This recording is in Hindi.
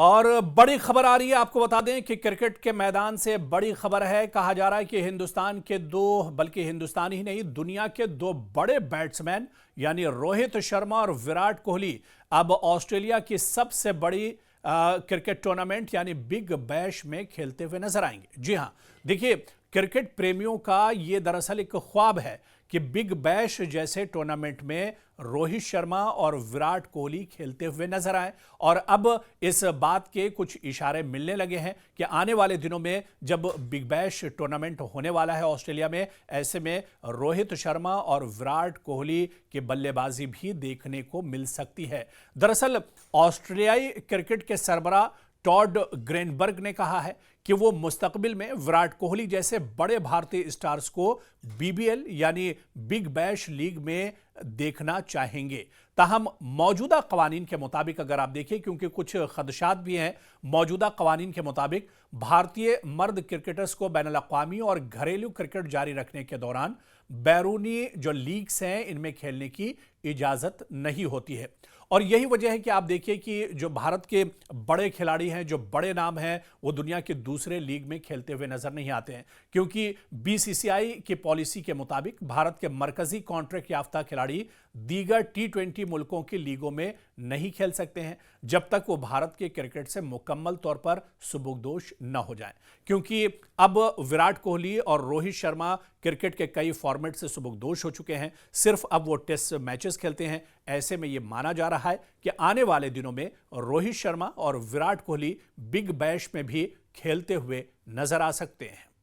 और बड़ी खबर आ रही है, आपको बता दें कि क्रिकेट के मैदान से बड़ी खबर है। कहा जा रहा है कि हिंदुस्तान के दो, बल्कि हिंदुस्तान ही नहीं दुनिया के दो बड़े बैट्समैन यानी रोहित शर्मा और विराट कोहली अब ऑस्ट्रेलिया की सबसे बड़ी क्रिकेट टूर्नामेंट यानी बिग बैश में खेलते हुए नजर आएंगे। जी हां, देखिए, क्रिकेट प्रेमियों का यह दरअसल एक ख्वाब है कि बिग बैश जैसे टूर्नामेंट में रोहित शर्मा और विराट कोहली खेलते हुए नजर आए। और अब इस बात के कुछ इशारे मिलने लगे हैं कि आने वाले दिनों में जब बिग बैश टूर्नामेंट होने वाला है ऑस्ट्रेलिया में, ऐसे में रोहित शर्मा और विराट कोहली की बल्लेबाजी भी देखने को मिल सकती है। दरअसल ऑस्ट्रेलियाई क्रिकेट के सरबराह टॉड ग्रेनबर्ग ने कहा है कि वो मुस्तकबिल में विराट कोहली जैसे बड़े भारतीय स्टार्स को बीबीएल यानी बिग बैश लीग में देखना चाहेंगे। ताहम मौजूदा कवानीन के मुताबिक अगर आप देखें, क्योंकि कुछ खदशात भी हैं, मौजूदा कवानीन के मुताबिक भारतीय मर्द क्रिकेटर्स को बैनुल अक़वामी और घरेलू क्रिकेट जारी रखने के दौरान बैरूनी जो लीग्स हैं इनमें खेलने की इजाजत नहीं होती है। और यही वजह है कि आप देखिए कि जो भारत के बड़े खिलाड़ी हैं, जो बड़े नाम हैं, वो दुनिया के दूसरे लीग में खेलते हुए नजर नहीं आते हैं, क्योंकि बीसीसीआई की पॉलिसी के मुताबिक भारत के मरकजी कॉन्ट्रैक्ट याफ्ता खिलाड़ी दीगर टी20 मुल्कों की लीगों में नहीं खेल सकते हैं जब तक वो भारत के क्रिकेट से मुकम्मल तौर पर सुबुकदोश न हो जाएं। क्योंकि अब विराट कोहली और रोहित शर्मा क्रिकेट के कई फॉर्मेट से सुबुकदोश हो चुके हैं, सिर्फ अब वो टेस्ट मैचेस खेलते हैं। ऐसे में यह माना जा रहा है कि आने वाले दिनों में रोहित शर्मा और विराट कोहली बिग बैश में भी खेलते हुए नजर आ सकते हैं।